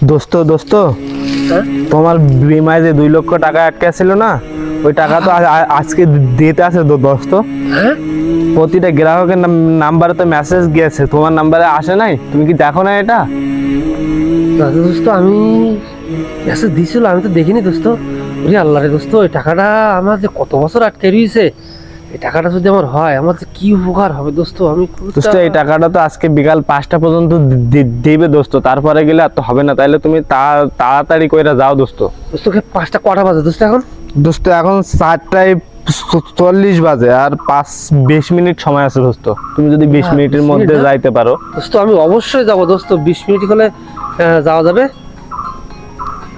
দোস্ত দোস্ত তোমার বিমায় যে 2 লক্ষ টাকা আটকে ছিল না, ওই টাকা তো আজকে দিতে আছে দোস্ত। প্রতিটা গ্রাহকের নাম্বারে তো মেসেজ গিয়েছে, তোমার নাম্বারে আসে নাই। তুমি কি দেখো না এটা? দোস্ত আমি মেসেজ দিছিল, আমি তো দেখিনি দোস্ত। ওরে আল্লাহ রে দোস্ত, এই টাকাটা আমার যে কত বছর আটকে রয়েছে, এই টাকাটা যদি আমার হয় আমার যে কি উপকার হবে দোস্ত। আমি দোস্ত এই টাকাটা তো আজকে বিকাল 5টা পর্যন্ত দিবে দোস্ত, তারপরে গেলে আর তো হবে না। তাইলে তুমি তাড়াতাড়ি কইরা যাও দোস্ত। দোস্তকে 5টা কটা বাজে দোস্ত এখন? দোস্ত এখন 4:40 বাজে, আর 5-20 মিনিট সময় আছে দোস্ত। তুমি যদি 20 মিনিটের 20 মধ্যে মিনিট, যাইতে পারো। দোস্ত আমি অবশ্যই যাবো দোস্ত, 20 মিনিট হলে যাওয়া যাবে।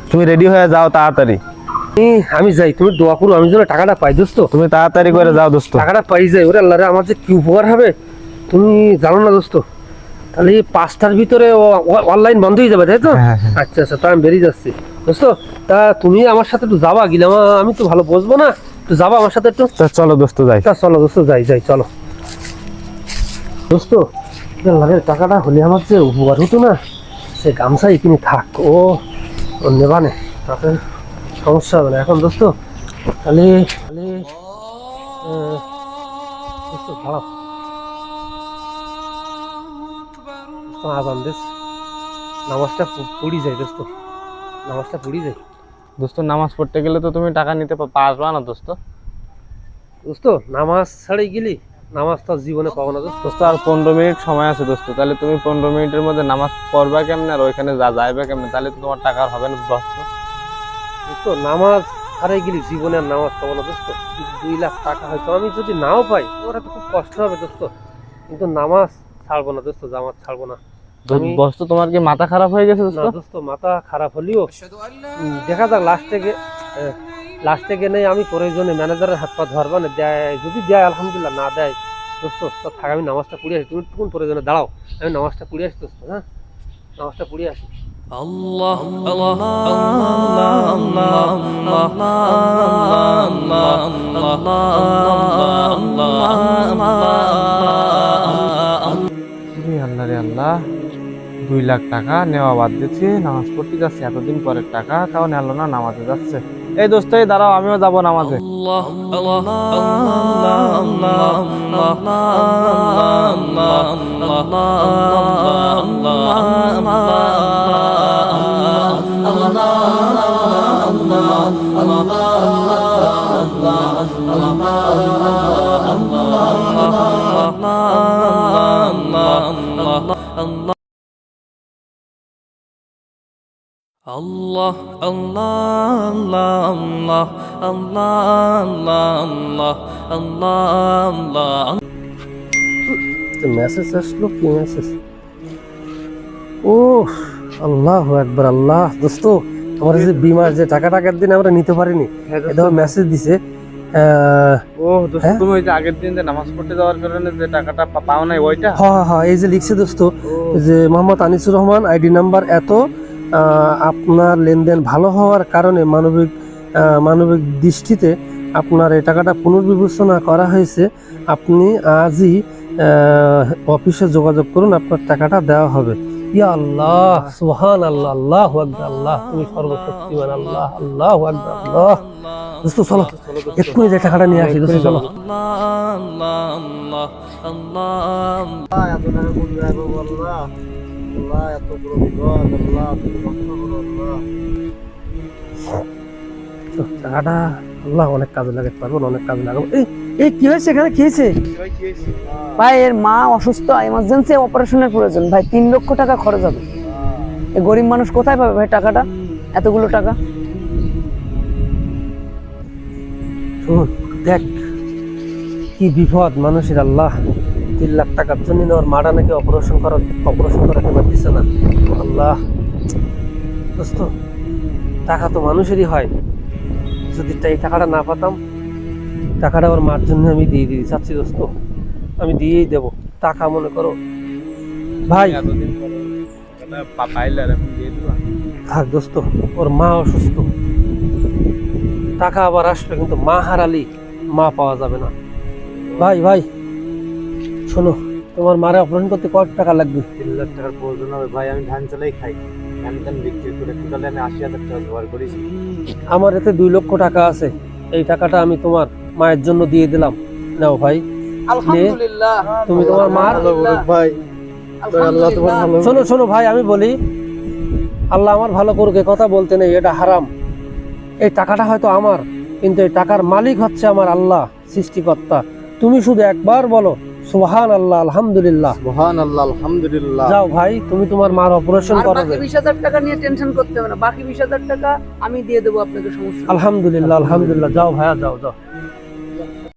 তুমি রেডি হয়ে যাও তাড়াতাড়ি। আমি যাই, তুমি দোয়া করো আমি যেন টাকাটা পাই দোস্ত। তুমি তাড়াতাড়ি করে যাও দোস্ত। টাকাটা পাই যাই, ওরে আল্লাহ রে আমার যে কি উপকার হবে তুমি জানো না দোস্ত। তাহলে 5টার ভিতরে অনলাইন বন্ধ হয়ে যাবে, তাই তো? হ্যাঁ, হ্যাঁ। আচ্ছা আচ্ছা, তা আমি বেরিয়ে যাচ্ছি দোস্ত। তা তুমি আমার সাথে একটু যাবা গেলাম, আমি তো ভালো বুঝবো না, একটু যাবা আমার সাথে একটু? তা চলো দোস্ত যাই। তা চলো দোস্ত, যাই যাই চলো দোস্ত। টাকাটা হলে আমার যে উপকার হতো না, সে গামছাই কিনে থাক, ও নেবানে, তাতে সমস্যা হবে না এখন দোস্ত। তাহলে তাহলে দোস্ত দাঁড়াও, আজান দিস, নামাজটা পড়ি যায় দোস্ত, নামাজটা পড়ি যায়। দোস্ত নামাজ পড়তে গেলে তো তুমি টাকা নিতে পারবা না দোস্ত। দোস্ত নামাজ ছাড়াই গেলি, নামাজ তো আর জীবনে পাবো না দোস্ত। দোস্ত আর 15 মিনিট সময় আছে দোস্ত। তাহলে তুমি 15 মিনিটের মধ্যে নামাজ পড়বা কেমনে, আর ওইখানে যাইবা কেমনে? তাহলে তো তোমার টাকা আর হবে না দোস্ত। দোস্ত নামাজ ছাড়াই গেলি জীবনে আর নামাজ পাবো না দোস্ত। 2 লাখ টাকা হয়তো আমি যদি নাও পাই, আমার তো খুব কষ্ট হবে দোস্ত, কিন্তু নামাজ ছাড়বো না দোস্ত, জামাত ছাড়বো না আমি। দোস্ত তোমার কি মাথা খারাপ হয়ে গেছে না দোস্ত? দোস্ত, মাথা খারাপ হলেও দেখা যাক লাস্টে গেলে আমি প্রয়োজনে ম্যানেজারের হাত পা ধরবা না, দেয় যদি দেয় আলহামদুলিল্লাহ, না দেয় দোস্ত তো থাক, আমি নামাজটা পড়ে আসি। তুমি কোন প্রয়োজনে দাঁড়াও, আমি নামাজটা পড়ে আসি দোস্ত। হ্যাঁ, নামাজটা পড়ে আসি। Allah Allah Allah Allah আল্লাহ রে আল্লাহ, 2 লাখ টাকা নেওয়া বাদ দিচ্ছি, নামাজ পড়তে যাচ্ছে। এতদিন পরের টাকা, তাও নেলো না, নামাজে যাচ্ছে। এই দোস্ত এই দাঁড়াও, আমিও যাবো নামাজে। Allah Allah Allah Allah Allah message আসলো, কি মেসেজ? ও আল্লাহু আকবার, আল্লাহ দোস্ত, আমার যে বিমার যে টাকার দিন আমরা নিতে পারিনি, এটা মেসেজ দিছে। ও দোস্ত, তুমি ওই যে আগের দিন যে নামাজ পড়তে যাওয়ার কারণে যে টাকাটা পাও নাই ওইটা? হ্যাঁ হ্যাঁ, এই যে লিখছে দোস্ত যে মোহাম্মদ আনিসুর রহমান, আইডি নাম্বার এত, আপনার লেনদেন ভালো হওয়ার কারণে মানবিক দৃষ্টিতে আপনার এই টাকাটা পুনর্বিবেচনা করা হয়েছে। আপনি আজই অফিসে যোগাযোগ করুন, আপনার টাকাটা দেওয়া হবে। ইয়া আল্লাহ, সুবহান আল্লাহ, আল্লাহু আকবার, আল্লাহ তুমি সর্বশক্তিমান, আল্লাহ আল্লাহু আকবার, আল্লাহ। দোস্ত চলো এক্ষুনি যে টাকাটা নিয়ে আসি দোস্ত, চলো। টাকাটা আল্লাহ অনেক কাজে লাগাতে পারবো, অনেক কাজে লাগাবো। এই কি হয়েছে এখানে, কি হয়েছে? ভাই এর মা অসুস্থ, এমার্জেন্সি অপারেশনের প্রয়োজন ভাই, 3 লক্ষ টাকা খরচ হবে। এই গরিব মানুষ কোথায় পাবে ভাই টাকাটা, এতগুলো টাকা? শোন দেখ কি বিপদ মানুষের, আল্লাহ 3 লাখ টাকার জন্য ওর মাটা নাকি অপারেশন করাতে পারতেছে না। আল্লাহ দোস্ত, টাকা তো মানুষেরই হয়, যদি এই টাকাটা না পাতাম, টাকাটা ওর মার জন্য আমি দিয়ে দিতে চাচ্ছি দোস্ত, আমি দিয়েই দেবো টাকা, মনে করো ভাই। এতদিন পরে পাইলে আর এখন দিয়ে দিবা? থাক দোস্ত, ওর মা অসুস্থ, টাকা আবার আসবে, কিন্তু মা হারালি মা পাওয়া যাবে না। ভাই শোনো, তোমার মারে অপারেশন করতে কত টাকা লাগবে? 3 লাখ টাকার প্রয়োজন হবে ভাই, আমি ধান চালাই খাই। বিক্রি করে টোটালি আমি 80,000 টাকা জোগাড় করেছি। আমার এতে 2 লক্ষ টাকা আছে, এই টাকাটা আমি তোমার মায়ের জন্য দিয়ে দিলাম। নাও ভাই, আলহামদুলিল্লাহ। তুমি তোমার মার। ভাই আল্লাহ তোমার ভালো। শোনো শোনো ভাই, আমি বলি আল্লাহ আমার ভালো করুক, এ কথা বলতে নেই, এটা হারাম। এই টাকাটা হয়তো আমার, কিন্তু এই টাকার মালিক হচ্ছে আমার আল্লাহ, সৃষ্টিকর্তা। তুমি শুধু একবার বলো সুবহান আল্লাহ আলহামদুলিল্লাহ। সুবহানাল্লাহ আলহামদুলিল্লাহ। যাও ভাই, তুমি তোমার মার অপারেশন আর করাবে। বাকি 20,000 টাকা নিয়ে টেনশন করতে হবে না, বাকি 20,000 টাকা আমি দিয়ে দেবো আপনাকে, সমস্যা নেই। আলহামদুলিল্লাহ আলহামদুলিল্লাহ। যাও ভাইয়া, যাও যাও।